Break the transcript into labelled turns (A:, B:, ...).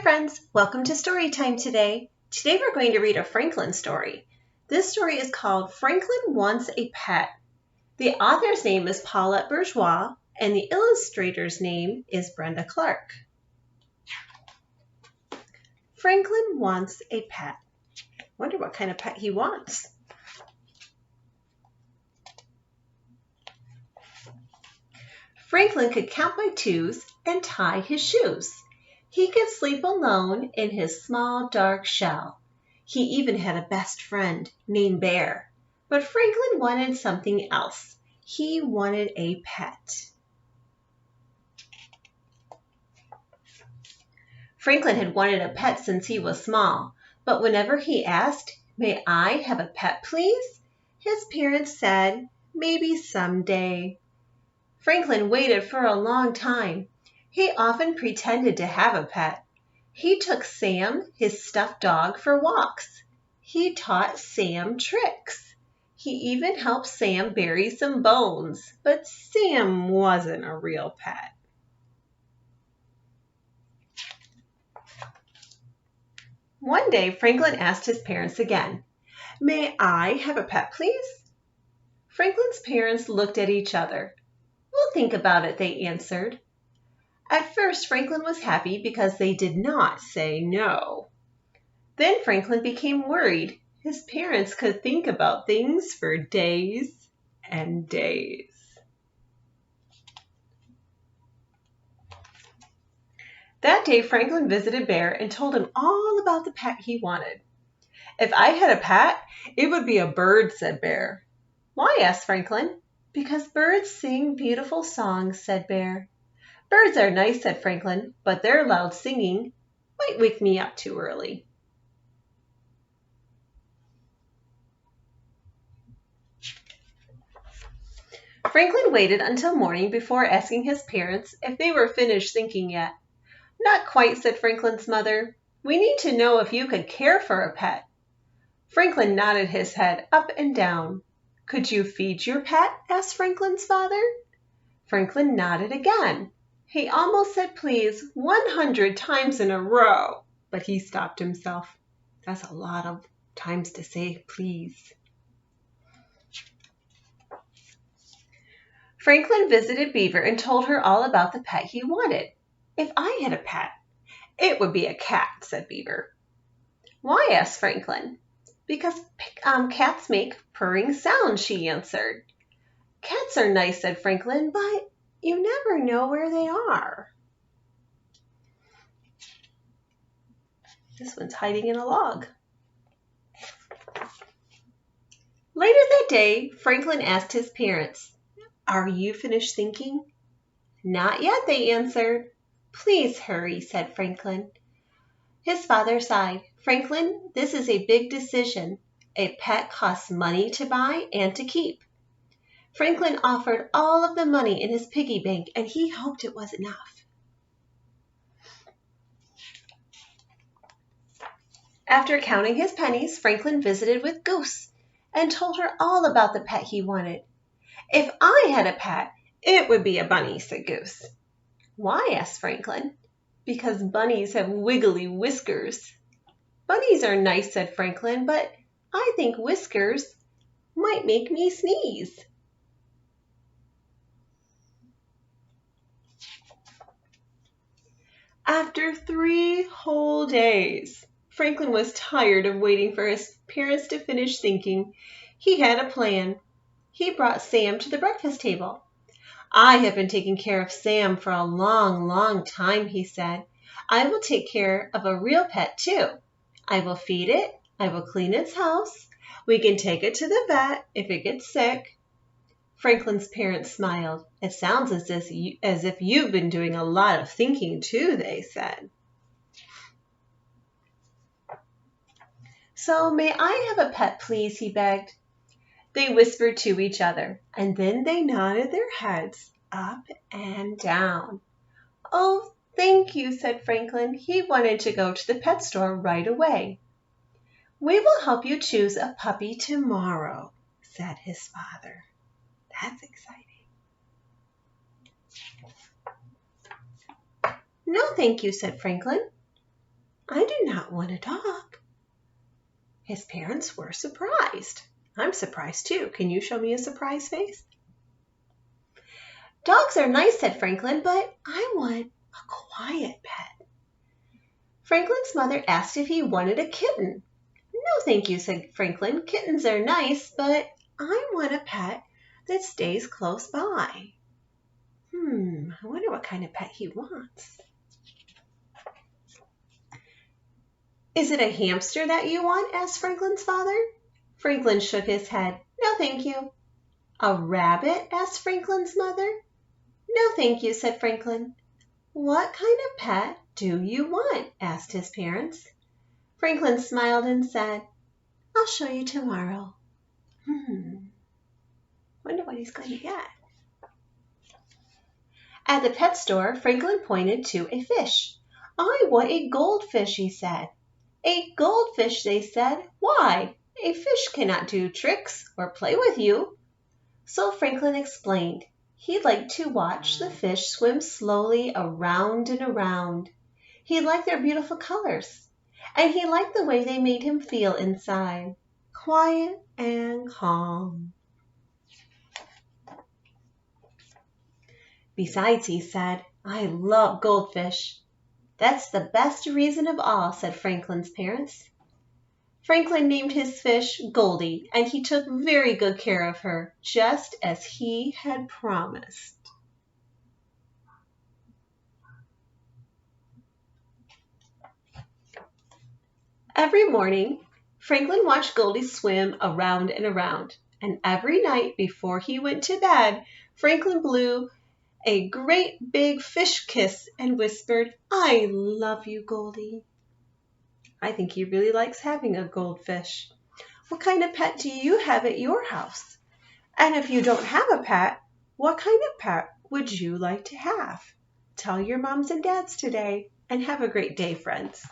A: friends, welcome to story time today. Today we're going to read a Franklin story. This story is called Franklin Wants a Pet. The author's name is Paulette Bourgeois and the illustrator's name is Brenda Clark. Franklin wants a pet. Wonder what kind of pet he wants. Franklin could count by twos and tie his shoes. He could sleep alone in his small dark shell. He even had a best friend named Bear. But Franklin wanted something else. He wanted a pet. Franklin had wanted a pet since he was small, but whenever he asked, "May I have a pet, please?" his parents said, "Maybe someday." Franklin waited for a long time. He often pretended to have a pet. He took Sam, his stuffed dog, for walks. He taught Sam tricks. He even helped Sam bury some bones, but Sam wasn't a real pet. One day, Franklin asked his parents again, "May I have a pet, please?" Franklin's parents looked at each other. "We'll think about it," they answered. At first, Franklin was happy because they did not say no. Then Franklin became worried. His parents could think about things for days and days. That day, Franklin visited Bear and told him all about the pet he wanted. "If I had a pet, it would be a bird," said Bear. "Why?" asked Franklin. "Because birds sing beautiful songs," said Bear. "Birds are nice," said Franklin, "but their loud singing might wake me up too early." Franklin waited until morning before asking his parents if they were finished thinking yet. "Not quite," said Franklin's mother. "We need to know if you could care for a pet." Franklin nodded his head up and down. "Could you feed your pet?" asked Franklin's father. Franklin nodded again. He almost said please 100 times in a row, but he stopped himself. That's a lot of times to say please. Franklin visited Beaver and told her all about the pet he wanted. "If I had a pet, it would be a cat," said Beaver. "Why?" asked Franklin. "Because cats make purring sounds," she answered. "Cats are nice," said Franklin, "but you never know where they are." This one's hiding in a log. Later that day, Franklin asked his parents, "Are you finished thinking?" "Not yet," they answered. "Please hurry," said Franklin. His father sighed. "Franklin, this is a big decision. A pet costs money to buy and to keep." Franklin offered all of the money in his piggy bank, and he hoped it was enough. After counting his pennies, Franklin visited with Goose and told her all about the pet he wanted. "If I had a pet, it would be a bunny," said Goose. "Why?" asked Franklin. "Because bunnies have wiggly whiskers." "Bunnies are nice," said Franklin, "but I think whiskers might make me sneeze." After 3 whole days, Franklin was tired of waiting for his parents to finish thinking. He had a plan. He brought Sam to the breakfast table. "I have been taking care of Sam for a long, long time," he said. "I will take care of a real pet too. I will feed it. I will clean its house. We can take it to the vet if it gets sick." Franklin's parents smiled. "It sounds as if you've been doing a lot of thinking too," they said. "So may I have a pet, please?" he begged. They whispered to each other, and then they nodded their heads up and down. "Oh, thank you," said Franklin. He wanted to go to the pet store right away. "We will help you choose a puppy tomorrow," said his father. That's exciting. "No, thank you," said Franklin. I do not want a dog. His parents were surprised. I'm surprised too. Can you show me a surprise face? Dogs are nice, said Franklin, but I want a quiet pet. Franklin's mother asked if he wanted a kitten. No, thank you, said Franklin. Kittens are nice, but I want a pet that stays close by. I wonder what kind of pet he wants. Is it a hamster that you want? Asked Franklin's father. Franklin shook his head. No, thank you. A rabbit? Asked Franklin's mother. No, thank you, said Franklin. What kind of pet do you want? Asked his parents. Franklin smiled and said, I'll show you tomorrow. Wonder what he's going to get. At the pet store, Franklin pointed to a fish. I want a goldfish, he said. A goldfish, they said. Why? A fish cannot do tricks or play with you. So Franklin explained. He liked to watch the fish swim slowly around and around. He liked their beautiful colors, and he liked the way they made him feel inside, quiet and calm. Besides, he said, I love goldfish. That's the best reason of all, said Franklin's parents. Franklin named his fish Goldie, and he took very good care of her, just as he had promised. Every morning, Franklin watched Goldie swim around and around, and every night before he went to bed, Franklin blew a great big fish kiss and whispered, I love you, Goldie. I think he really likes having a goldfish. What kind of pet do you have at your house? And if you don't have a pet, what kind of pet would you like to have? Tell your moms and dads today, and have a great day, friends.